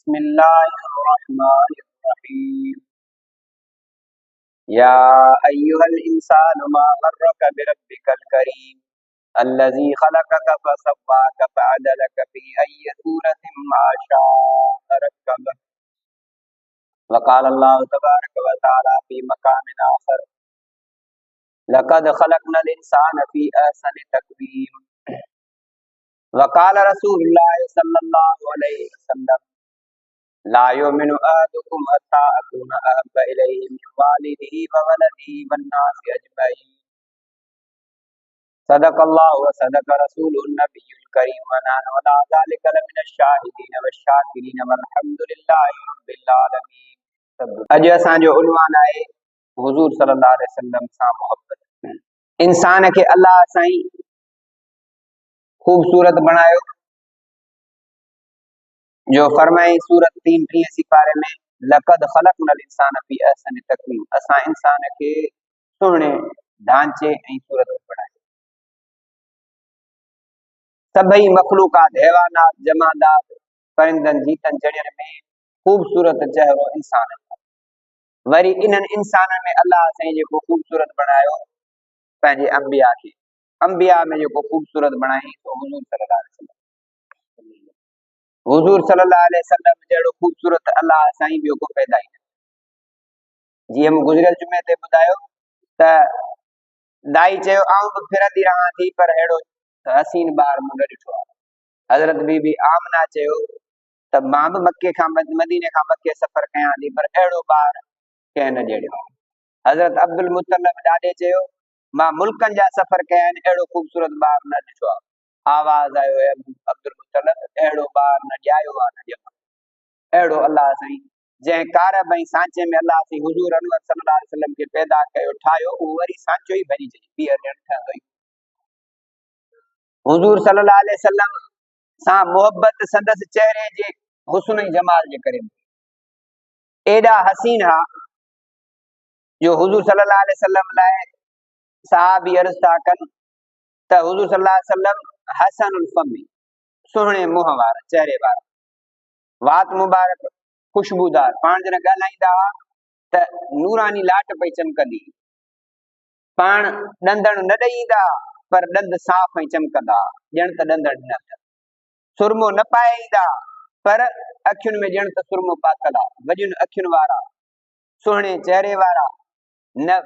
बिस्मिल्लाहिर्रहमानिर्रहीम। या अय्युहल इंसानु मा गर्रका बिरब्बिकल करीम अल्लज़ी खलक़का फसव्वाका फअदलका फी अय्यि सूरतिन मा शाअ रक्कबक। वक़ाल अल्लाहु तबारक व तआला फी मकामिन आखर लक़द खलक़नल इंसाना फी अहसनि तक़वीम। वक़ाल रसूलुल्लाह सल्लल्लाहु अलैहि वसल्लम ला युमिनु अहदुकुम हत्ता अकूना अहब्बा इलैहि मिन वालिदिही व वलदिही वन्नासि अजमईन। सदक़ल्लाहु व सदक़ रसूलुन नबियुल करीम व नहनु अला ज़ालिका लमिनश शाहिदीन वश्शाकिरीन वल्हम्दुलिल्लाहि रब्बिल आलमीन। अॼु असांजो उन्वान आहे हुज़ूर सल्लल्लाहु अलैहि वसल्लम सां मोहब्बत। इंसान खे अल्लाह साईं ख़ूबसूरत बणायो जो फरमाई सूरत 3 सिपारे में लक़द ख़लक़नल इंसान फी अहसनि तक़वीम। असां इंसान खे सुहिणे ढांचे ऐं सूरत में बणायो। सभई मखलूकात हैवानात जमादात परिंदन जीतन जड़ियन में ख़ूबसूरत चेहरो इंसान है। वरी इन्हनि इंसाननि में अल्लाह साईं जेको ख़ूबसूरत बणायो पंहिंजे अंबिया खे। अंबिया में जेको ख़ूबसूरत बणाई तो हुज़ूर सल्लल्लाहु अलैहि वसल्लम। हुज़ूर सल्लल्लाहु अलैहि वसल्लम जहिड़ो ख़ूबसूरत अल्लाह साईं ॿियो को पैदा ई न। जीअं मूं गुज़िरियल जुमे ते ॿुधायो त दाई चयो आऊं बि फिरंदी रहां थी पर अहिड़ो हसीन ॿार मूं न ॾिठो आहे। हज़रत बीबी आमना चयो त मां बि मके खां मदीने खां मके सफ़र कयां थी पर अहिड़ो ॿार कंहिं न ॼणियो। हज़रत अब्दुल मुतलिब ॾाॾे चयो मां मुल्कनि जा सफ़र कया आहिनि अहिड़ो ख़ूबसूरत ॿार न ॾिठो आहे। आवाज़ आयो है अब्दुल मुतलिब अहिड़ो ॿार न ॼायो आहे न ॼमो। अहिड़ो अल्लाह साईं जंहिं कारब ऐं सांचे में अल्लाह साईं हुज़ूर अनवर सल्लल्लाहु अलैहि वसल्लम खे पैदा कयो ठाहियो उहो वरी सांचो ई भॼी चई ॿीहर ॼण ठहंदो ई। हुज़ूर सल्लल्लाहु अलैहि वसल्लम सां मोहब्बत संदसि चेहरे जे हुस्न ऐं जमाल जे करे एॾा हसीन हा जो हुज़ूर सल्लल्लाहु अलैहि वसल्लम लाइ सहाबी अर्ज़ था कनि त हुज़ूर सल्लल्लाहु अलैहि वसल्लम हसनुल फमी सुहिणे मुंहं वारा चेहरे वारा, वात मुबारक खुशबूदार, पाण जन ॻाल्हाईंदा हुआ त नूरानी लाट पई चमकंदी। पाण ॾंदण न ॾेई ईंदा पर ॾंद साफ़ ऐं चमकंदा ॼण त ॾंदण न अथनि। सुरमो न पाए ईंदा पर अखियुनि में ॼण त सुरमो पातल आहे। वॾियुनि अखियुनि वारा, सुहिणे चेहरे वारा, न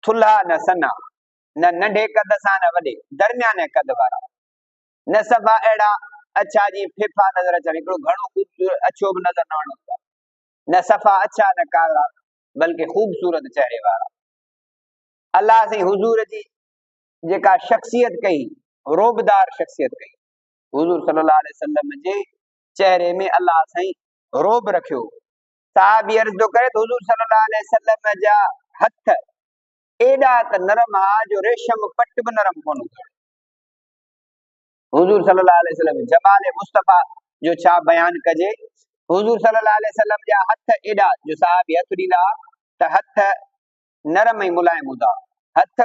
थुल्हा न सन्हा, न नंढे कद सां न वॾे, दरमियाने कद वारा, न सभा अहिड़ा अच्छा जी फिफा नज़र अचनि हिकिड़ो घणो ख़ूबसूरत अछो बि नज़र न वणंदो आहे, न सफ़ा अच्छा न कारा बल्कि ख़ूबसूरत चेहरे वारा। अल्लाह साईं हुज़ूर जी जेका शख्सियत कई रोबदार शख्सियत कई। हुज़ूर सल्लल्लाहु अलैहि वसल्लम जे चेहरे में अल्लाह साईं रोब रखियो। साहबी अर्ज़ थो करे त हुज़ूर सल्लल्लाहु अलैहि वसल्लम जा हथ एॾा त नरम हा जो रेशम पट बि नरम कोन थियो। हुज़ूर सल्लल्लाहु अलैहि वसल्लम जमाल मुस्तफ़ा जो छा बयान कजे। हुज़ूर सल्लल्लाहु अलैहि वसल्लम जा हथ एॾा जो साहबी हथ ॾींदा त हथ नरम ऐं मुलायम हूंदा। हथ ॿ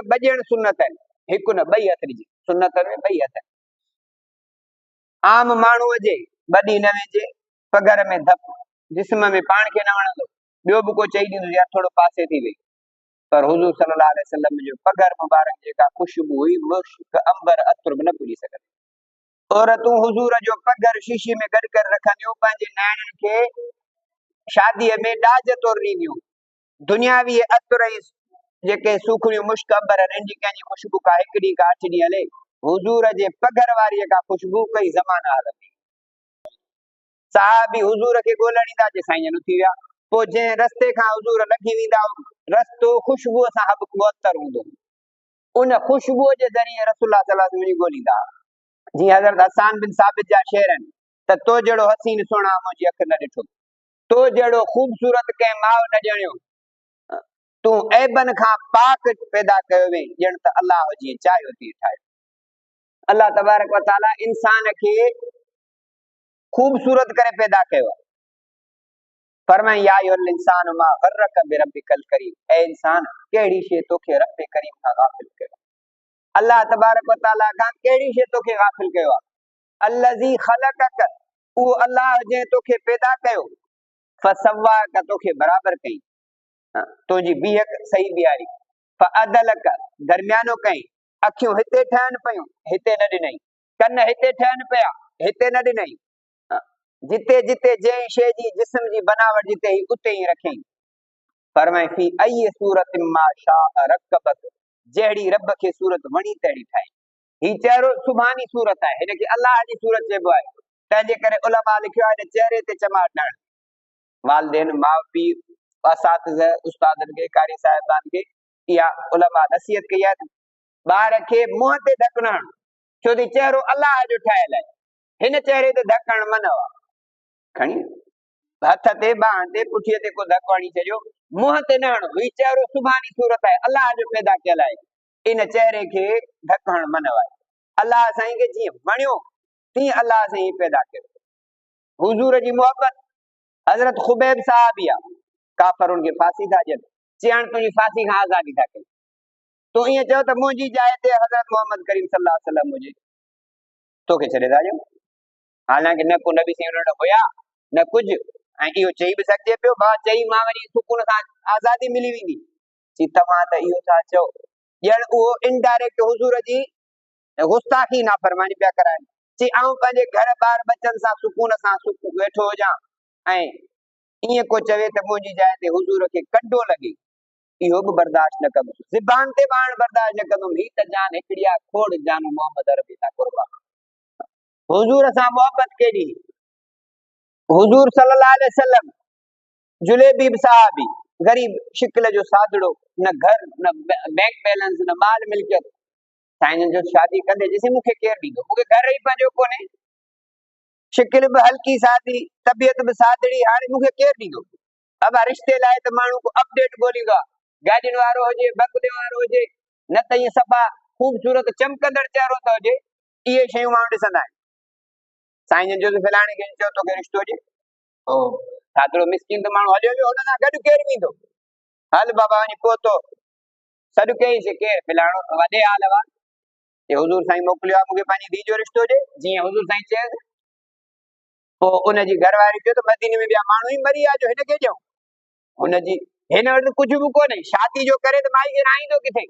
सुन्नत आहिनि, हिकु न ॿई हथ ॾिजे सुन्नत में ॿई हथ। आम माण्हूअ जे ॿॾी न वेझे पगर में धप जिस्म में पाण खे न वणंदो ॿियो बि को चई ॾींदो यार थोरो पासे थी वई पर हुज़ूर सल्लल्लाहु अलैहि वसल्लम जो पगर मुबारक जेका खुशबू हुई मुश्क अंबर अत्र बि न पुॼी सघंदी। औरतूं हुज़ूर जो पगर शीशी में गॾु करे रखंदियूं पंहिंजे नैणनि खे शादीअ में ॾाज तौर ॾींदियूं। दुनियावी अत्र ऐं जेके सूखड़ियूं मुश्क अंबर आहिनि कंहिंजी खुशबू का हिकु ॾींहुं का 8 ॾींहं हले, हुज़ूर जे पगर वारी जेका खुशबू कई ज़माना हलंदी। साहबी हुज़ूर खे ॻोल्हण ईंदा जे साईं जन थी विया पोइ जंहिं रस्ते खां हुज़ूर लंघी वेंदा रस्तो खुशबूअ सां मुअत्तर हूंदो, उन खुशबूअ जे ज़रिए रसूलुल्लाह सल्लल्लाहु अलैहि वसल्लम ॻोल्हींदा। जीअं हज़रत हसान बिन साबित जा शेर आहिनि त तो जहिड़ो हसीन सुहिणा मुंहिंजी अखि न ॾिठो, तो जहिड़ो ख़ूबसूरत कंहिं माउ न ॼणियो, तूं ऐबन खां पाक पैदा कयो वें ॼण त अल्लाह जीअं चाहियो तीअं ठाहियो। अल्लाह तबारक व तआला इंसान खे ख़ूबसूरत करे पैदा कयो। फरमाई या अय्युहल इंसान मा गर्रक बिरब्बिकल करीम, ए इंसान कहिड़ी शइ तोखे रब करीम खां गाफ़िल कयो। अल्लाह तबारक व तआला खां कहिड़ी शइ तोखे गाफ़िल कयो आहे। अल्लज़ी खलक़क उहो अल्लाह जंहिं तोखे पैदा कयो, फसवा का तोखे बराबर कई, तुंहिंजी बीहक सही बीहारी, फअदलक दरमियानो कई, अखियूं हिते ठहनि पयूं हिते न ॾिनई, कन हिते ठहनि पिया हिते न ॾिनई, जिते जिते जंहिं शइ जी जिस्म जी बनावट जिते ही उते ही रखई। फरमाए फी अई सूरत मा शाअ रकबक, जहिड़ी रब खे सूरत वणी तहिड़ी ठाही। ही चेहरो सुभानी सूरत आहे, हिनखे अल्लाह जी सूरत चइबो आहे। तंहिंजे करे उलमा लिखियो आहे चेहरे ते चमाट ॾियणु, वालदेन माउ पीउ असातिज़ा उस्तादनि खे कारी साहिबान खे इहा उलमा नसीहत कई आहे, ॿार खे मुंहं ते ढकु न हणो, छो त चेहरो अल्लाह जो ठहियल आहे, हिन चेहरे ते ढकणु मन आहे। खणी हथ ते बांह ते पुठीअ ते को धकु हणी छॾियो, मुंहं ते न हणो, ही चेहरो सुभानी सूरत आहे, अल्लाह जो पैदा कयल आहे, इन चेहरे खे ढकु हणणु मन आहे। अल्लाह साईं खे जीअं वणियो तीअं अल्लाह साईं पैदा कयो। हुजूर जी मोहब्बत, हज़रत खुबैब साहबी आहे, काफ़रुनि खे फांसी था ॾियनि, चयनि तुंहिंजी फांसी खां आज़ादी था कयूं, तूं ईअं चयो त मुंहिंजी जाइ ते हज़रत मोहम्मद करीम सल्लल्लाहु अलैहि वसल्लम हुजे, तोखे छॾे था ॾियूं, हालांकि न को नबी साईं हुन हुया न कुझु, ऐं इहो चई बि सघिजे पियो भाउ चई मां वरी सुकून सां आज़ादी मिली वेंदी, चई तव्हां त इहो था चओ, ॼण उहो इनडायरेक्ट हुजूर जी गुस्ताखी नाफ़रमानी पिया कराइनि, चई आऊं पंहिंजे घर ॿार बचनि सां सुकून सां वेठो हुजां, ऐं ईअं को चवे त मुंहिंजी जाइ ते हुजूर खे कॾो लॻे, इहो बि बर्दाश्त न कंदुसि, ज़बान ते पाण बर्दाश्त न कंदुमि, ही त जान हिकिड़ी आहे खोड़ जान मोहम्मद अरबी था कुर्बा। हुजूर सां मोहब्बत केॾी, हुजूर सल्लल्लाहु अलैहि वसल्लम जुलेबीब साहबी, गरीब शिकिल जो सादड़ो, न घर न बैंक बैलेंस न माल मिल्कियत, साईं जो शादी कंदे जिसे मूंखे केरु ॾींदो, मूंखे घर ई पंहिंजो कोन्हे, शिकिल बि हल्की सादी, तबियत बि सादड़ी, हाणे मूंखे केरु ॾींदो। अब रिश्ते लाइ त माण्हू को अपडेट ॻोल्हींदो आहे, गाॾियुनि वारो हुजे बंगले वारो हुजे, न त ईअं सफ़ा ख़ूबसूरत चमकंदड़ चहिरो त हुजे, इहे शयूं माण्हू ॾिसंदा आहिनि। साईं जो फलाणे खे चयो तोखे रिश्तो हुजे, ओ सादड़ो मिसकिन त माण्हू हलियो वियो, हुन सां गॾु केरु वेंदो, हल बाबा वञी पहुतो, सॾु कईंसि केरु फलाणो वॾे हाल वार, हुजूर साईं मोकिलियो आहे मूंखे पंहिंजी धीउ जो रिश्तो हुजे, जीअं हुजूर साईं चयसि, पोइ उनजी घरवारी चयो त मदीने में ॿिया माण्हू ई मरी विया जो हिनखे ॾियूं, हुनजी हिन वटि कुझु बि कोन्हे, शादी जो करे त माई खे राईंदो किथे,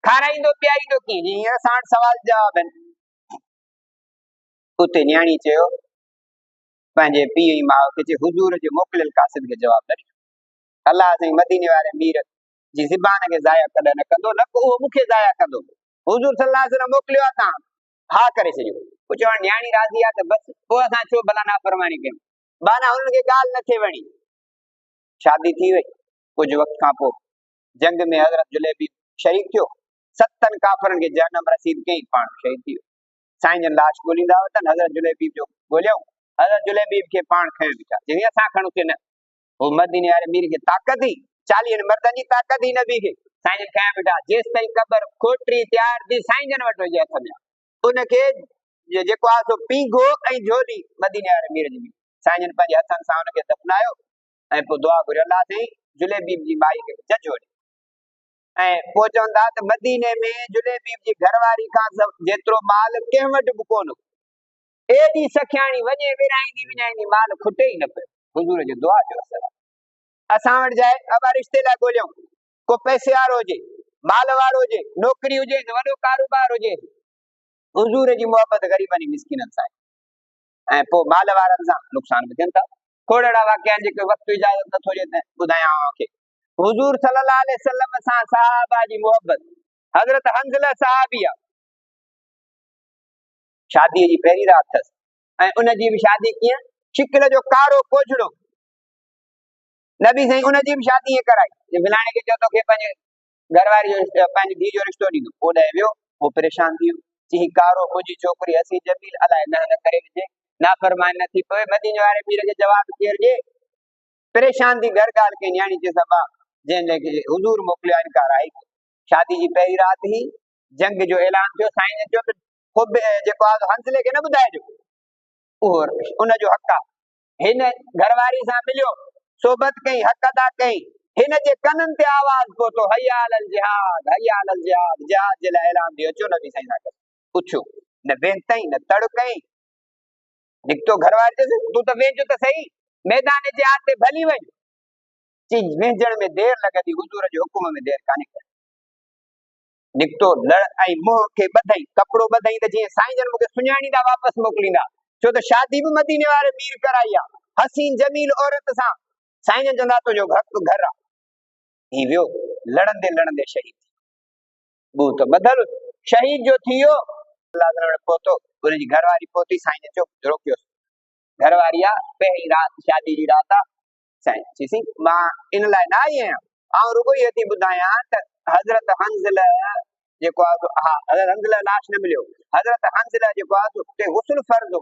खाराईंदो पीआरींदो कीअं, हींअर साण सवाल जवाब आहिनि। उते न्याणी चयो पंहिंजे पीउ जी माउ खे, हुजूर जे मोकिलियल कासिद खे जवाब न ॾिनो, अलाह साईं मदीने वारे मीर जी ज़बान खे ज़ाया कॾहिं न कंदो, न को उहो मूंखे ज़ाया कंदो, हुजूर सल्लल्लाहु अलैहि वसल्लम मोकिलियो आहे, तव्हां हा करे छॾियो, पोइ चवण न्याणी राज़ी आहे त बसि, पोइ असां छो भला नाफ़रमानी कयूं, बाना हुननि खे ॻाल्हि न थिए वणी, शादी थी वई। कुझु वक़्त खां पोइ जंग में हज़रत जुलेबी शहीद थियो, 7 काफ़रनि खे जहन्नम रसीद कई, पाण शहीद थी वियो। साईं जन लाश ॻोल्हींदा वतन, हज़रत जुलेबीब जो ॻोल्हियऊं, हज़रत जुलेबीब खे पाण खयो बीठा, चई असां खणूसीं न, वो मदीने वारे मीर खे ताक़त ई 40 मर्दनि जी ताक़त ई नबी खे, साईं जन खया बीठा, जेसि ताईं क़बर खोटरी तयार थी साईं जन वटि हुजे हथ में, उनखे जेको आहे सो पींघो ऐं झोली मदीने वारे मीर जी, साईं जन पंहिंजे हथनि सां उनखे दफ़नायो, ऐं पोइ दुआ घुरियो अल्लाह साईं जुलेबीब जी माई खे जजो ॾे, ऐं पोइ चवंदा त मदीने में जुलेबीब जी घरवारी खां जेतिरो माल कंहिं वटि बि कोन, एॾी सखियाणी वञे विराईंदी विञाईंदी, माल खुटे ई न पियो, हुजूर जी दुआ जो असर। असां वटि जाए अब रिश्ते लाइ ॻोल्हियूं, को पैसे वारो हुजे, माल वारो हुजे, नौकरी हुजे, वॾो कारोबार हुजे, हुजूर जी मोहब्बत ग़रीबनि मिसकिननि सां, ऐं पोइ माल वारनि सां नुक़सान बि थियनि था। खोड़ अहिड़ा वाक़िया आहिनि जेके वक़्तु इजाज़त नथो ॾिए त ॿुधायां खे। हुजूर सल्लल्लाहु अलैहि वसल्लम सां सहाबा जी मोहब्बत, हज़रत हंज़ला साहबी आहे, शादीअ जी पहिरीं राति अथसि, ऐं उनजी बि शादी कीअं, शिकिल जो कारो कोझड़ो, नबी साईं उनजी बि शादी ईअं कराई, फलाणे खे चयो तोखे पंहिंजे घरवारी जो पंहिंजी धीउ जो रिश्तो ॾींदो, ओॾे वियो, उहो परेशान थी वियो, चई कारो मुंहिंजी छोकिरी हसी जमील अलाए न करे विझे, नाफ़रमानी न थी पवे, मदीने वारे पीर खे जवाब केरु ॾिए, परेशान थी घर ॻाल्हि कई, न्याणी चए सभा जंहिं हुजूर मोकिलियो आहे इनकार आहे, शादी जी पहिरीं राति ई जंग जो ऐलान थियो, साईं ने चयो त ख़ुद जेको आहे हंसले खे न ॿुधाइजो, उहो उनजो हक़ आहे, हिन घरवारी सां मिलियो, सोबत कई, हक़ अदा कई, हिन जे कननि ते आवाज़ पहुतो, हया अलल जिहाद, हया अलल जिहाद, जिहाद जे लाइ ऐलान थियो, अचो नबी साईं सां उथियो, न वेंतई न तड़ कई, निकतो घर वारे से तू तो वेंजो तो सही मैदान जे आते भली वञ चीज वेंजण में देर लगदी हुजूर जो हुकुम में देर काने कर निकतो लड़ आई मोह के बधाई कपड़ो बधाई त जे साईं जन मुके सुञाणीदा वापस मोकलींदा छो तो शादी भी मदीने वारे मीर कराई आ हसीन जमील औरत सा साईं जन चंदा तो जो घर आ ही वियो लड़ंदे लड़ंदे शहीद बू तो बदल शहीद जो थियो अल्लाह पोतो उनजी घरवारी पोती साईं ने चुप रोकियो घरवारिया पहिरी रात शादी जी रात साईं चीसी मां इन लाइ न आई आहियां आउं रुगो इहो थी ॿुधायां त हज़रत हंज़ल जेको आहे हा हज़रत हंज़ल लाश न मिलियो हज़रत हंज़ल जेको आहे ते हुस्न फर्ज़ हो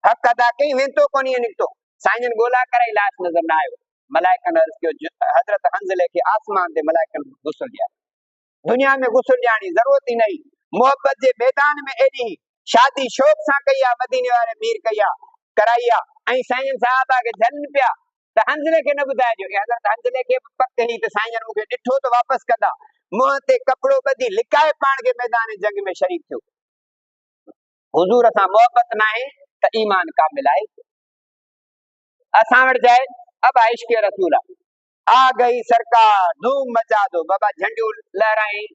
हक़ अदा कई वेंतो कोनी निकतो साईं जन ॻोल्हा करे लाश नज़र न आयो मलाइकनि अर्ज़ कयो हज़रत हंज़ल के आसमान ते मलाइकनि गुस्ल ॾिया दुनिया में गुस्ल ॾियण जी ज़रूरत ई नहीं मोहब्बत जे मैदान में एॾी शादी शौक़ सां कई आहे मदीने वारे मीर कई आहे कराई आहे ऐं साईं जन साहबा खे झलनि पिया त हंज़ले खे न ॿुधाइजो हज़रत हंज़ले खे पक ही त साईं जन मूंखे ॾिठो त वापसि कंदा मुंहं ते कपिड़ो ॿधी लिकाए पाण खे मैदान जंग में शरीक थियो हुजूर सां मोहब्बत न आहे त ईमान कामिल आहे असां वटि जाए अब इश्क रसूल आ गई सरकार धूम मचा दो बाबा झंडियूं लहराई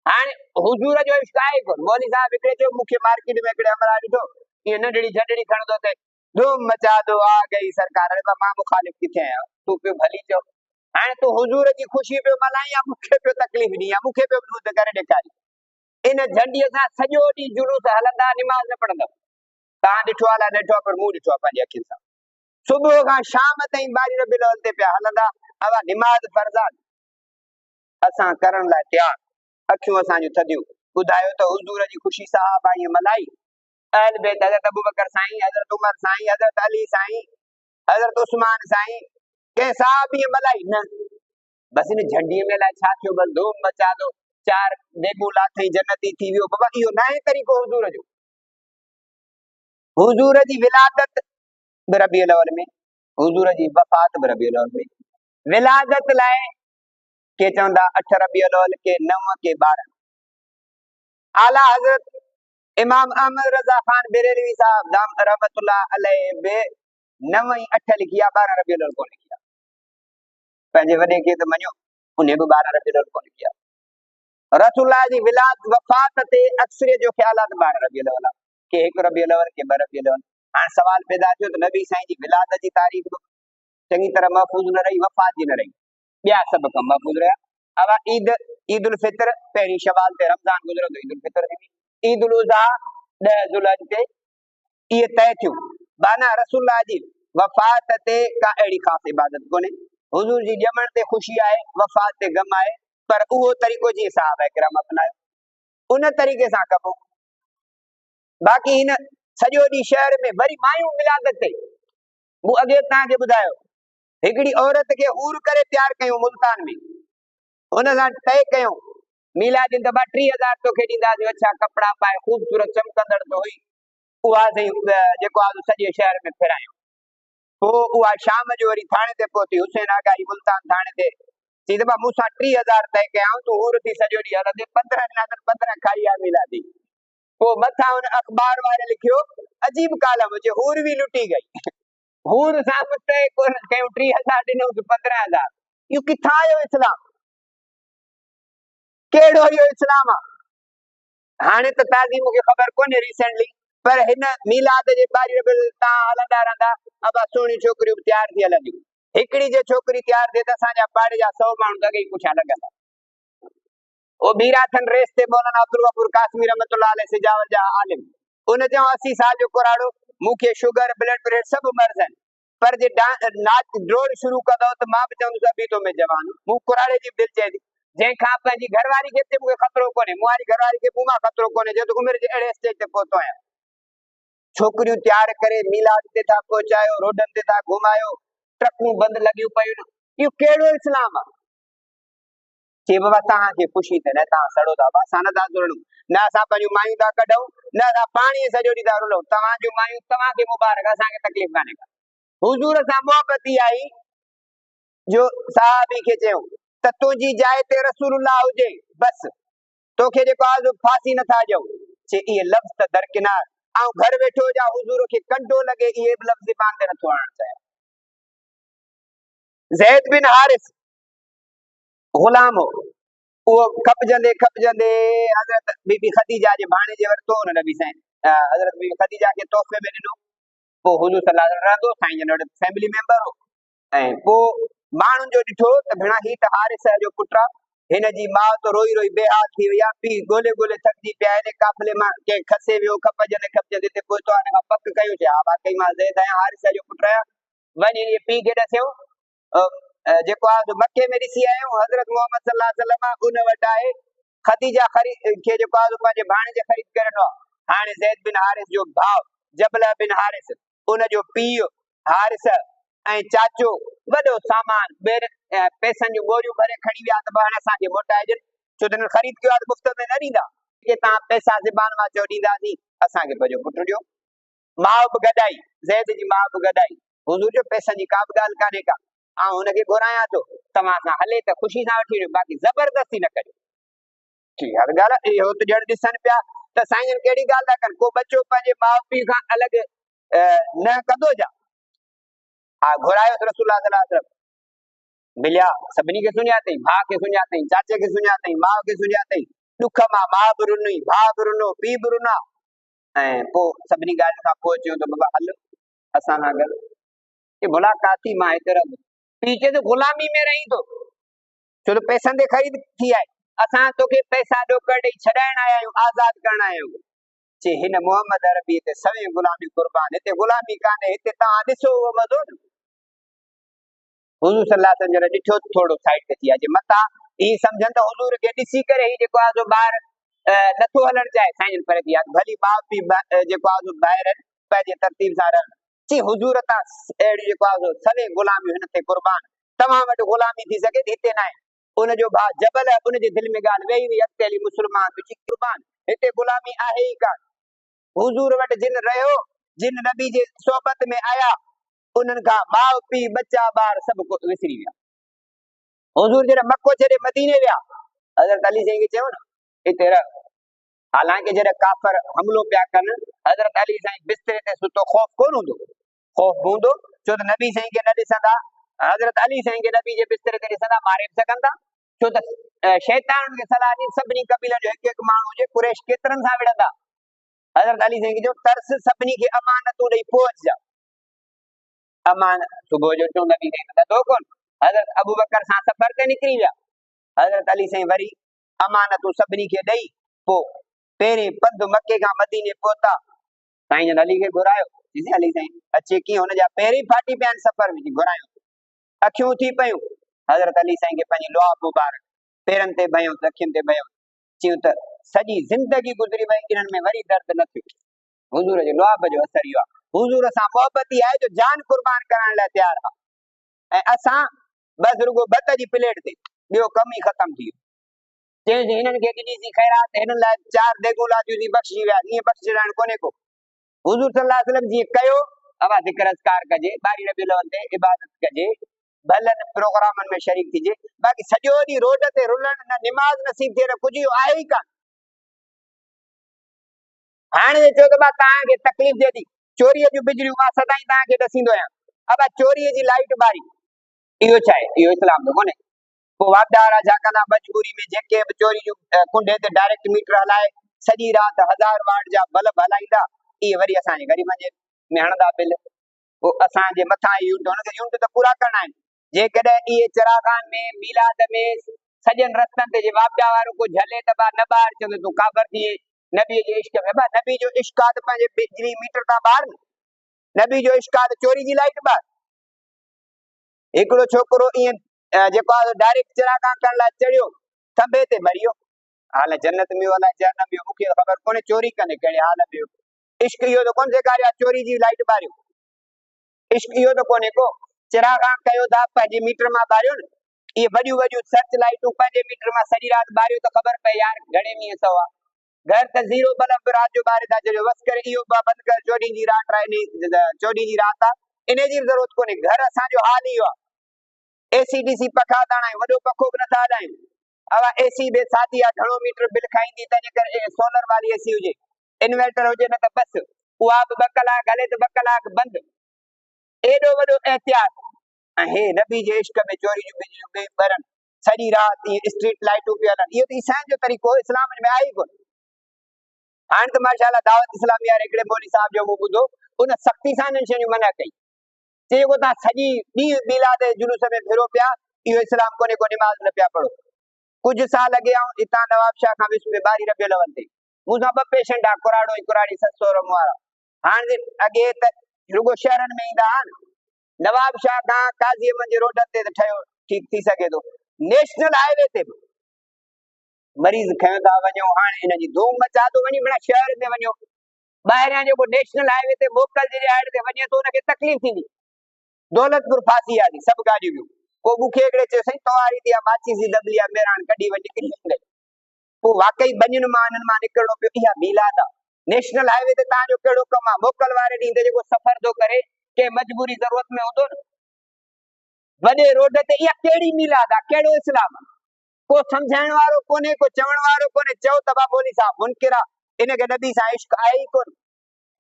हाणे हुजूर जो इश्क आहे कोन मौली साहब हिकिड़े चयो मूंखे मार्केट में हिकिड़े अमरा ॾिठो ईअं नंढड़ी झंडड़ी खणंदो ते धूम मचा दो आ गई सरकार अरे मां मुखालिफ किथे आहियां तूं पियो भली चयो हाणे तूं हुजूर जी ख़ुशी पियो मल्हाई या मूंखे पियो तकलीफ़ ॾी या मूंखे पियो विरोध करे ॾेखारी इन झंडीअ सां सॼो ॾींहुं जुलूस हलंदा निमाज़ न पढ़ंदा तव्हां ॾिठो आहे न ॾिठो आहे पर मूं ॾिठो आहे पंहिंजी अखियुनि सां सुबुह खां शाम ताईं बारी रबी अव्वल ते पिया हलंदा अवा निमाज़ फर्ज़ान असां करण लाइ तयार अखियूं असांजूं थधियूं ॿुधायो त हुजूर जी ख़ुशी साहब आई मलाई अहल बैत हज़रत अबू बकर साईं हज़रत उमर साईं हज़रत अली साईं हज़रत उस्मान साईं कंहिं साहब इहे मलाई न बस इन झंडीअ में लाइ छा थियो बस धूम मचा दो चार देबू लाथई जन्नती थी वियो बाबा इहो न आहे तरीक़ो हुजूर जो हुजूर जी विलादत बि रबीउल अव्वल में हुजूर जी वफ़ात बि रबीउल अव्वल में विलादत लाइ के चवंदा 8 रबीउल अव्वल के 9 के 12 आला हज़रत इमाम अहमद रज़ा खान बेरेलवी साहब दाम रहमतुल्लाह अलैह बे 9 ऐं 8 लिखी आहे 12 रबीउल अव्वल को लिखी आहे पंहिंजे वॾे खे त मञो उन बि 12 रबीउल अव्वल को लिखी आहे रसूलुल्लाह जी विलादत वफ़ात ते अक्सरियत जो ख़्यालात 12 रबीउल अव्वल के 1 रबीउल अव्वल के 2 रबीउल अव्वल हाणे सवाल पैदा थियो त नबी साईं जी विलादत जी तारीख़ चङी तरह महफूज़ न रही वफ़ात जी न रही ॿिया सभु कम महफूज़ रहिया अब ईद उल फितर पहिरीं शवाल ते रमज़ान गुज़रो त ईद उल फितर थी ईद उल उज़हा 10 ज़ुल्हज ते इहे तय थियूं बाना रसूलुल्लाह जी वफ़ात ते का अहिड़ी ख़ासि इबादत कोन्हे हुजूर जी ॼमण ते ख़ुशी आहे वफ़ात ते गम आहे पर उहो तरीक़ो जीअं सहाबा किराम अपनायो उन तरीक़े सां कबो बाक़ी हिन सॼो ॾींहुं शहर में वरी मायूं विलादत ते मूं अॻे तव्हांखे ॿुधायो हिकिड़ी औरत खे हूर करे तयारु कयूं मुल्तान में हुन सां तय कयूं मीलाद त 3000 तोखे ॾींदासीं अच्छा कपिड़ा पाए ख़ूबसूरत चमकंदड़ तो हुई उहा जेको आहे सॼे शहर में फिरायूं पोइ उहा शाम जो वरी थाणे ते पहुती हुसैन आगाही मुल्तान थाणे ते चई त मूंसां 3000 तय कयाऊं तूं हूर थी सॼो ॾींहुं हलंदे 15 ॾींहं 15 खाई आहे मीलादी पोइ मथां हुन अख़बार वारे लिखियो अजीब कालम जे हूर बि लुटी गई हूर सां तय कोन कयूं 3000 ॾिनऊं 15000 इहो किथां आयो इस्लाम कहिड़ो इहो इस्लाम आहे हाणे त ताज़ी मूंखे ख़बर कोन्हे रिसेंटली पर हिन मीलाद जे बारी तव्हां हलंदा रहंदा अब सुहिणियूं छोकिरियूं तयार थी हलंदियूं हिकिड़ी जे छोकिरी तयार थिए त असांजा पाड़े जा 100 माण्हू दॻे ई पुठियां लॻंदा ओ बीराथन रेस ते मौलाना अब्दुल गफूर कासमी रहमतुल्लाह अलैह सिजावर जा आलिम उन चयो 80 साल जो कुराड़ो मूंखे शुगर ब्लड प्रेशर सभु मर्ज़ आहिनि पर जे नाच ड्रोड़ शुरू कंदो त मां बि चवंदुसि अभी तो मैं जवान मूं कुराड़े जी दिलि चए थी जंहिंखां पंहिंजी घरवारी खे मूंखे ख़तरो कोन्हे मुंहिंजी घरवारी खे मूं मां ख़तरो कोन्हे जो त उमिरि जे अहिड़े स्टेज ते पहुतो आहियां छोकिरियूं तयार करे मीलाद ते था पहुचायो रोडनि ते था घुमायो ट्रकूं बंदि लॻियूं पयूं इहो कहिड़ो इस्लाम आहे चई बाबा तव्हांखे ख़ुशी थिए न तव्हां सड़ो था असां नथा रुलूं न असां पंहिंजूं मायूं था कढूं न असां पाणी सॼो ॾींहुं था रुलूं तव्हांजूं मायूं तव्हांखे मुबारक असांखे तकलीफ़ कान्हे का हुजूर सां मोहबत ई आई जो साहबी खे चयूं त तुंहिंजी जाइ ते रसूलुल्लाह हुजे बस तोखे जेको आहे फांसी नथा ॾियूं चए इहे लफ़्ज़ त दरकिनार ऐं घर वेठो जा हुजूर खे कंडो लगे ये लफ़्ज़ ज़बान ते नथो आणण चाहियां। ज़ैद बिन हारिस गुलाम हो, वो खपजंदे खपजंदे हज़रत बीबी ख़दीजा जे भाणे जे वरितो हुन नबी साईं हज़रत बीबी ख़दीजा खे तोहफ़े में ॾिनो। पोइ हुजूर सल्लल्लाहु अलैहि वसल्लम रहंदो साईं जन वटि फैमिली मेंबर हो। ऐं पोइ माण्हुनि जो ॾिठो त भेणा ही त हारिस जो पुटु आहे, हिन जी माउ त रोई रोई बेहाल थी वई आहे, पीउ ॻोल्हे ॻोल्हे थकिजी पिया आहिनि, काफ़िले मां कंहिं खसे वियो, खपजंदे खपजंदे हिते पहुतो आहे, हिन खां पक कयूं हा वाकई मां ज़ैद आहियां, हारिस जो पुटु आहियां। वञी इहे पीउ खे ॾसियो, जेको आहे मके में ॾिसी आहियूं हज़रत मोहम्मद सल्लल्लाहु अलैहि वसल्लम उन वटि आहे ख़दीजा खे जेको आहे पंहिंजे भाणे जे ख़रीद करे ॾिनो आहे। हाणे ज़ैद बिन हारिस जो भाउ जबल बिन हारिस, उन जो पीउ हारिस ऐं चाचो वॾो सामान पैसनि जूं ॻोरियूं भरे खणी विया त हाणे असांखे मोटाइजनि, छो त ख़रीद कयो आहे त मुफ़्त में न ॾींदा, के तव्हां पैसा ज़बान मां चओ ॾींदासीं, असांखे पंहिंजो पुटु ॾियो। माउ बि गॾाई, ज़ैद जी माउ बि गॾाई, हुजूर जो पैसनि जी का बि ॻाल्हि कान्हे का, ऐं हुनखे घुरायां थो तव्हां सां हले त ख़ुशी सां वठी वञो, बाक़ी ज़बरदस्ती न करियो। ठीकु आहे ॻाल्हि, इहो त ॼण ॾिसनि पिया त साईं जन कहिड़ी ॻाल्हि था कनि, को बच्चो पंहिंजे माउ पीउ खां अलॻि न कंदो छा? हा घुरायो रसूलुल्लाह सल्लल्लाहु अलैहि वसल्लम मिलिया, सभिनी खे सुञातई, भाउ खे सुञातई, चाचे खे सुञातई, माउ खे सुञातई, ॾुख मां माउ बि रुनी, भाउ बि रुनो, पीउ बि रुना, ऐं पोइ सभिनी ॻाल्हियुनि खां पोइ चयो त बाबा हल असां सां गॾु मुलाक़ात थी, मां हिते रहंदुमि। पीउ चए थो ग़ुलामी में रही थो, छो त पैसनि ते ख़रीद थी आहे, असां तोखे पैसा ॾोकर ॾेई छॾाइण आया आहियूं, आज़ाद करण आया आहियूं। चे हिन मोहम्मद अरबी ते सवे ग़ुलामी क़ुर्बान, हिते ग़ुलामी कान्हे, हिते तव्हां ॾिसो उहो मज़ो। हुजूर सल्लल्लाहु अलैहि वसल्लम ॾिठो थोरो साइड ते थी आहे, मथां ही सम्झनि त हुजूर खे ॾिसी करे ही जेको आहे ॿार नथो हलणु चाहे, साईं पर थी आहे भली माउ पीउ जेको आहे ॿाहिरि पंहिंजे तरतीब सां रहनि। ची हुजूर तां अहिड़ी जेको आहे सवे ग़ुलामियूं हिन ते क़ुर्बान, तव्हां वटि ग़ुलामी थी सघे हिते न आहे। उनजो भाउ जबल उनजे दिलि में ॻाल्हि वेही हुई, अॻिते हली मुस्लमान तुंहिंजी क़ुर्बान, हिते ग़ुलामी आहे ई कान। हुजूर वटि जिन रहियो, जिन नबी जे सोबत में आया, उन्हनि खां माउ पीउ बच्चा ॿार सभु कुझु विसरी विया। हुजूर जॾहिं मको छॾे मदीने विया, हज़रत अली साईं खे चयो न हिते रह, हालांकि जॾहिं काफ़र हमलो पिया कनि, हज़रत अली साईं बिस्तरे ते सुतो, ख़ौफ़ कोन हूंदो, ख़ौफ़ हूंदो छो त नबी साईं खे न ॾिसंदा, हज़रत अली साईं खे नबी जे बिस्तरे ते ॾिसंदा मारे बि सघंदा, छो त शैतान खे सलाह ॾिनी सभिनी कबीलनि जो हिकु हिकु माण्हू हुजे, कुरैश केतिरनि सां विढ़ंदा। हज़रत अली साईं खे चयो तरस सभिनी खे अमानतूं ॾेई पोइ अचिजा। अमानत सुबुह जो चयो नबी साईं नंढो कोन, हज़रत अबू बकर सां सफ़र ते निकिरी विया, हज़रत अली साईं वरी अमानतूं सभिनी खे ॾेई पोइ पहिरीं पंधु मके खां मदीने पहुता। साईं जन अली खे घुरायो, अली साईं अचे कीअं, हुनजा पहिरीं फाटी पिया आहिनि सफ़र में, घुरायो, अखियूं थी पयूं, हज़रत अली साईं खे पंहिंजी लुआ मुबारक पेरनि ते भयूं, अखियुनि ते भयूं, चयूं त सॼी ज़िंदगी गुज़री वई, इन्हनि में वरी दर्द न थियो। हुजूर जे लुआब जो असर इहो आहे, हुजूर सां मोहबत ई आहे जो जान कुर्बान करण लाइ तयार आहे, ऐं असां बस रुगो भत जी प्लेट ते, ॿियो कम ई ख़तम थी वियो। चई हिननि खे ॾिनीसीं ख़ैरात, हिननि लाइ 4 देगूं लाथियूंसीं, बख़्शी विया, ईअं बख़्शण कोन्हे को। हुजूर सल्लल्लाहु अलैहि वसल्लम जीअं कयो, अवा ज़िक्र अज़कार कजे, ॿारी रबीउल अव्वल ते इबादत कजे, भलनि प्रोग्रामनि में शरीक थिजे, बाक़ी सॼो ॾींहुं रोड ते रुलण, न निमाज़ नसीब थिए, कुझु इहो आहे ई कान। हाणे चयो त तव्हांखे तकलीफ़ थिए थी, चोरीअ जूं बिजलियूं मां सदाईं तव्हांखे ॾसींदो आहियां, अब चोरीअ जी लाइट ॿारी, इहो छा आहे, इहो इस्लाम जो कोन्हे। पोइ वापदा वारा छा कंदा, मजबूरी में जेके बि चोरी जूं कुंडे ते डायरेक्ट मीटर हलाए सॼी राति 1000 वाट जा बल्ब हलाईंदा, इहे वरी असांजे ग़रीबनि में हणंदा बिल, पोइ असांजे मथां यूनिट त पूरा करणा आहिनि। जेकॾहिं इहे चिरागान में मीलाद में सॼनि रस्तनि ते जे वापदा वारो को झले त न ॿार चवंदो तूं काबर थिए, नबी जे इश्क में, नबी जो इश्क आहे त पंहिंजे बिजली मीटर तां ॿार, नबी जो इश्क आहे त चोरी जी लाइट ॿार। हिकिड़ो छोकिरो ईअं जेको आहे डायरेक्ट चिरागान करण लाइ चढ़ियो, थंभे ते मरी वियो, हाल जन्नत में अलाए जहन्नम में, मूंखे ख़बर कोन्हे, चोरी कंदे कहिड़े हाल में हो। इश्क इहो त कोन सेखारियो आहे चोरी जी लाइट ॿारियो, इश्क इहो त कोन्हे को चिरागान कयो था पंहिंजे मीटर मां ॿारियो न, इहे वॾियूं वॾियूं सर्च लाइटूं पंहिंजे मीटर मां सॼी राति ॿारियो त ख़बर पए यार घणे मींहं सवा, घर त ज़ीरो बल्ब राति जो ॿारे था छॾियो, बसि करे इहो बंदि कर, 14 जी रात आहे, 14 जी रात आहे, इन जी ज़रूरत कोन्हे। घर असांजो हाल इहो आहे, एसी डीसी पखा था हणायूं, वॾो पखो बि नथा हलायूं, अवा एसी बे साथी आहे, घणो मीटर बिल खाईंदी, तंहिंजे करे सोलर वारी एसी हुजे, इन्वर्टर हुजे न त बस। उहा बि 2 कलाक हले त 2 कलाक बंदि। एॾो वॾो एहतियात। ऐं हे नबी जे इश्क में चोरी जूं बिजलियूं ॿिए ॿरनि, सॼी राति स्ट्रीट लाइटूं पियल आहिनि। इहो त ईसाइनि जो तरीक़ो इस्लाम में आहे ई कोन। हाणे त माशाअल्लाह दावत इस्लामी वारे हिकिड़े मौलवी साहब जो मूं ॿुधो, उन सख़्ती सां इन्हनि शयुनि मना कई। चई जेको तव्हां सॼी ॾींहुं मीलाद जुलूस में फिरो पिया, इहो इस्लाम कोन्हे, को निमाज़ न पिया पढ़ो। कुझु साल अॻे आऊं हितां नवाब शाह खां विस्पे 22 रबियुल अव्वल ते मूंसां 2 पेशेंट आहे, कुराड़ो ऐं कुराड़ी, ससु सहुरो मूं वारा। हाणे अॻे त रुगो शहरनि में ईंदा हुआ न, नवाब शाह खां काज़ी अहमद जे रोड ते त ठहियो, ठीकु थी सघे थो। नेशनल हाईवे ते बि मरीज़ खयों था वञो, हाणे इन जी धूम मचा थो वञे, बिना शहर में वञो। ॿाहिरियां जेको नेशनल हाईवे ते मोकल जे हाइड ते वञे थो, उनखे तकलीफ़ थींदी। दौलतपुर फासी आहे सभु गाॾियूं ॿियूं। पोइ मूंखे हिकिड़े चयो, साईं तव्हांजी थी माचिस जी दॿली आहे, मेरान कढी वञी किरी वञे। पोइ वाकई ॿनियुनि मां इन्हनि मां निकिरणो पियो। इहा मीलाद आहे। नेशनल हाईवे ते तव्हांजो कहिड़ो कमु आहे? मोकल वारे ॾींहुं ते जेको सफ़र थो करे, कंहिं मजबूरी ज़रूरत में हूंदो न, वॾे रोड ते, इहा कहिड़ी मीलाद आहे? कहिड़ो इस्लाम आहे? को सम्झाइण वारो कोन्हे, को चवण वारो कोन्हे। चओ त मौलवी साहब मुनकिर आहे, इनखे नबी सां इश्क आहे ई कोन।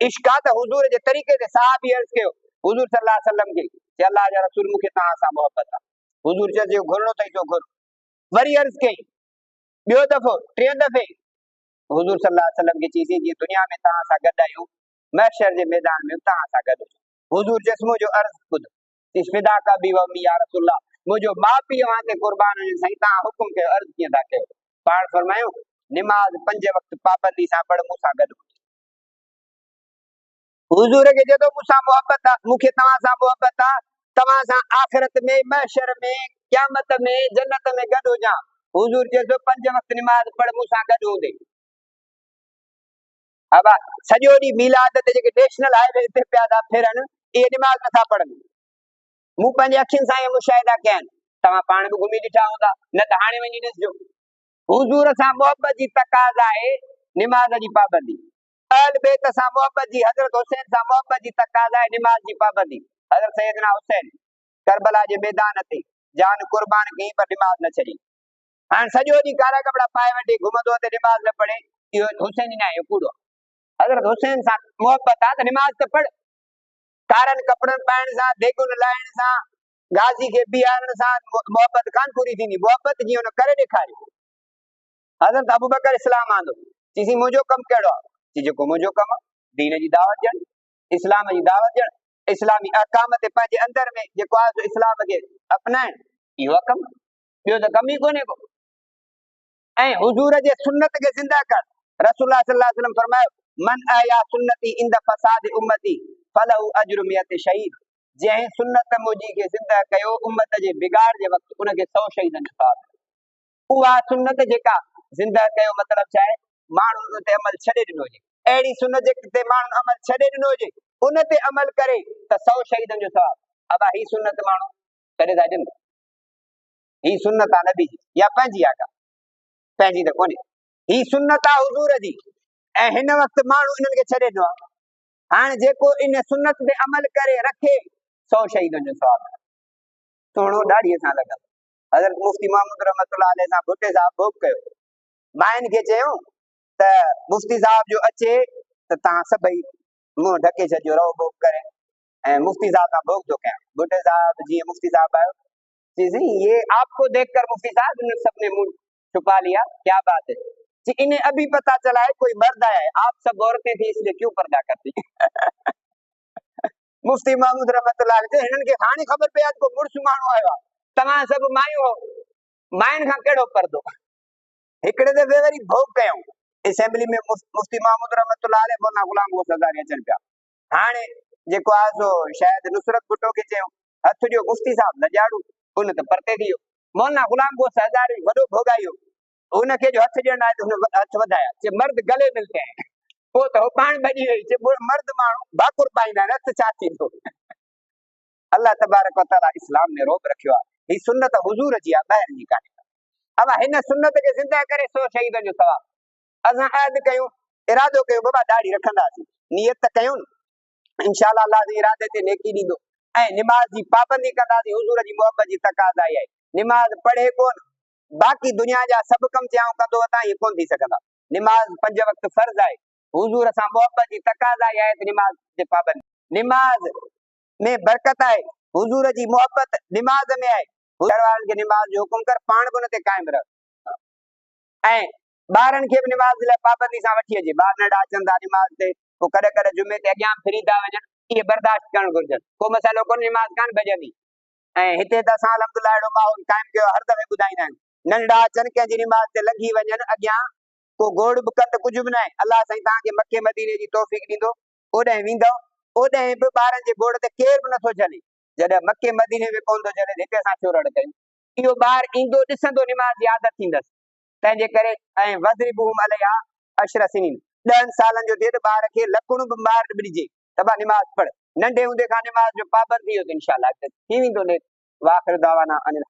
इश्क आहे त हुजूर जे तरीक़े ते। साहबी अर्ज़ कयो हुजूर सल्लल्लाहु अलैहि वसल्लम खे, कि अल्लाह जा रसूल मूंखे तव्हां सां मोहब्बत आहे। हुजूर चयो घुरणो अथई तो घुर। वरी अर्ज़ कई ॿियो दफ़ो, 3 दफ़े हुजूर सल्लल्लाहु अलैहि वसल्लम खे चईसीं, जीअं दुनिया में तव्हां सां गॾु आहियूं, महशर जे मैदान में तव्हां सां गॾु। हुजूर चयसि मुंहिंजो अर्ज़ ॿुध। फिदा का बि व अम्मी या रसूल अल्लाह, मुंहिंजो माउ पीउ वां ते कुर्बान हुजनि, साईं तव्हां हुकुम कयो, अर्ज़ कीअं था कयो? पाण फरमायो निमाज़ 5 वक़्त पाबंदी सां पढ़, मूंसां गॾु। हुजूर खे चए थो मूंसां मोहब्बत आहे, मूंखे तव्हां सां मोहब्बत आहे, तव्हां सां आख़िरत में, महशर में, क़यामत में, जन्नत में गॾु हुजां। हुजूर चए थो 5 वक़्त निमाज़ पढ़, मूंसां गॾु हूंदे। अब सॼो ॾींहुं मीलाद ते जेके नेशनल हाईवे ते पिया था फिरनि, इहे निमाज़ नथा पढ़नि। मूं पंहिंजे अखियुनि सां इहे मुशाहिदा कया आहिनि। तव्हां पाण बि घुमी ॾिठा हूंदा, न त हाणे वञी ॾिसजो। हुजूर सां मोहब्बत जी तक़ाज़ा आहे निमाज़ जी पाबंदी। अहल बैत सां मोहब्बत जी, हज़रत हुसैन सां मोहब्बत जी तक़ाज़ा आहे निमाज़ जी पाबंदी। हज़रत सैयदना हुसैन करबला जे मैदान ते जान कुर्बान कई, पर निमाज़ न छॾी। हाणे सॼो ॾींहुं कारा कपिड़ा पाए वठी घुमंदो ते निमाज़ न पढ़े, इहो हुसैन न आहे, इहो कूड़ो। हज़रत हुसैन सां मोहब्बत आहे त निमाज़ त पढ़। कारनि कपिड़नि पाइण सां, देगुनि लाइण सां, गाज़ी खे बीहारण सां मोहब्बत कान पूरी थींदी। मोहब्बत जीअं हुन करे ॾेखारी। हज़रत अबू बकर इस्लाम आंदो, चईसीं मुंहिंजो कमु कहिड़ो आहे? चई जेको मुंहिंजो कमु आहे, दीन जी दावत ॾियण, इस्लाम जी दावत ॾियण, इस्लामी अहकाम ते पंहिंजे अंदर में जेको आहे इस्लाम खे अपनाइण, इहो कमु। ॿियो त कमु ई कोन्हे को। ऐं हुजूर जे सुन्नत खे ज़िंदा कर। रसूलुल्लाह सल्लल्लाहु अलैहि वसल्लम फरमायो, मन आया सुन्नती इंद फसाद उम्मती फलहु अजरु मियत शहीद। जंहिं सुन्नत मुंहिंजी खे ज़िंदा कयो उम्मत जे बिगाड़ जे वक़्तु, उनखे 100 शहीदनि जो सवाब। उहा सुन्नत जेका ज़िंदा कयो, मतिलबु छा आहे? माण्हुनि ते अमल छॾे ॾिनो हुजे। अहिड़ी सुन्नत ते माण्हुनि अमल छॾे ॾिनो हुजे, उन ते अमल करे त 100 शहीदनि जो सवाब। अब ही सुन्नत माण्हू करे था ॾियनि। ही सुन्नत आहे नबी जी, या पंहिंजी आहे का? पंहिंजी त कोन्हे। ही सुन्नत आहे हुजूर जी, ऐं हिन वक़्तु माण्हू इन्हनि खे छॾे ॾिनो आहे। हाणे जेको इन सुन्नत ते अमल करे रखे, 100 शहीदनि जो सवाब। थोरो ॾाढीअ सां लॻल। हज़रत मुफ्ती मोहम्मद रहमतुल्लाह अलैह सां भुट्टे साहब भोग कयो। माइन खे चयो त मुफ्ती साहब जो अचे त तव्हां सभई मुंहुं ढके छॾियो, रहो भोग करे। ऐं मुफ्ती साहब सां भोग थो कयां। भुट्टे साहब जीअं मुफ्ती साहब आयो, चईं ये आपको देखकर मुफ्ती साहब ने सबने मुंह छुपा लिया, क्या बात है? जी इन्हें अभी पता चला है कोई मर्द आया है, आप सब औरतें थी इसलिए क्यों पर्दा करती? मुफ्ती महमूद रहमतुल्लाह अलैह, हिननि खे हाणे ख़बर पई आहे को मुड़ुस माण्हू आयो आहे। तव्हां सभु मायूं हो, मायुनि खां कहिड़ो पर्दो? हिकिड़े दफ़े वरी भोग कयूं असेंबली में। मुफ्ती महमूद रहमतुल्लाह अलैह मौलाना गुलाम गौस हज़ारी अचनि पिया। हाणे जेको आहे सो शायदि नुसरत भुट्टो खे चयूं हथ ॾियो, मुफ्ती साहब न ॼाड़ू, उन त परते थी वियो। मौलाना गुलाम गौस हज़ारी वॾो भोगाइयो, उनखे जो हथ ॾियण आहे त हुन हथ वधाया, चए मर्द गले मिलते हैं। पोइ त हो पाण भॼी वई, चए मर्द माण्हू भाकुर पाईंदा आहिनि, हथ छा थींदो? अल्लाह तबारक व तआला इस्लाम में रोक रखियो आहे। ही सुन्नत हुजूर जी आहे, ॿाहिरि जी कान्हे। अब हिन सुन्नत खे ज़िंदा करे 100 शहीदनि जो सवाब। असां अहद कयूं, इरादो कयूं, बाबा दाढ़ी रखंदासीं, नियत त कयूं, इंशाअल्लाह अल्लाह जे इरादे ते नेकी ॾींदो। ऐं निमाज़ जी पाबंदी कंदासीं, हुजूर जी मोहब्बत जी तक़ाज़ा आहे। निमाज़ पढ़े कोन, बाक़ी दुनिया जा सभु कम चाहूं कंदो वतां, ये कोन थी सघंदा। निमाज़ 5 वक़्त फर्ज़ आहे। हुजूर सां मोहब्बत जी तकाज़ा आहे त निमाज़ जे पाबंद। निमाज़ में बरकत आहे, हुजूर जी मोहब्बत निमाज़ में आहे। घर वारनि खे निमाज़ जो हुकुम कर, पाण बि उन ते क़ाइम रह। ऐं ॿारनि खे बि निमाज़ लाइ पाबंदी सां वठी अचे। ॿार नंढा अचनि था निमाज़ ते, पोइ कॾहिं कॾहिं जुमे ते अॻियां फिरी था वञनि, इहे बर्दाश्त करणु घुरिजनि। को मसइलो कोन्हे, निमाज़ कान भॼंदी। ऐं हिते त असां अलहमदुलिल्लाह अहिड़ो माहौल क़ाइमु कयो, हर दफ़े ॿुधाईंदा आहियूं, नंढा अचनि कंहिंजी निमाज़ ते लंघी वञनि अॻियां, को गोड़ बि कनि त कुझु बि न आहे। अलाह साईं तव्हांखे मके मदीने जी तौफ़ीक़ ॾींदो, ओॾांहुं वेंदव, ओॾांहुं बि ॿारनि जे गोड़ ते केर बि नथो झले। जॾहिं मके मदीने में कोन थो झले, हिते असां छो रड़ कयूं? इहो ॿार ईंदो ॾिसंदो, निमाज़ जी आदत थींदसि। तंहिंजे करे ऐं वज़रिबूहुम अलैहा 10 सिनीन, 10 सालनि जो थिए त ॿार खे लकुणु बि ॿार ॾिजे त भाउ निमाज़ पढ़। नंढे हूंदे खां निमाज़ जो पाबंद थी वियो त इंशाअल्लाह थी वेंदो। वाखिर दावाना अनिल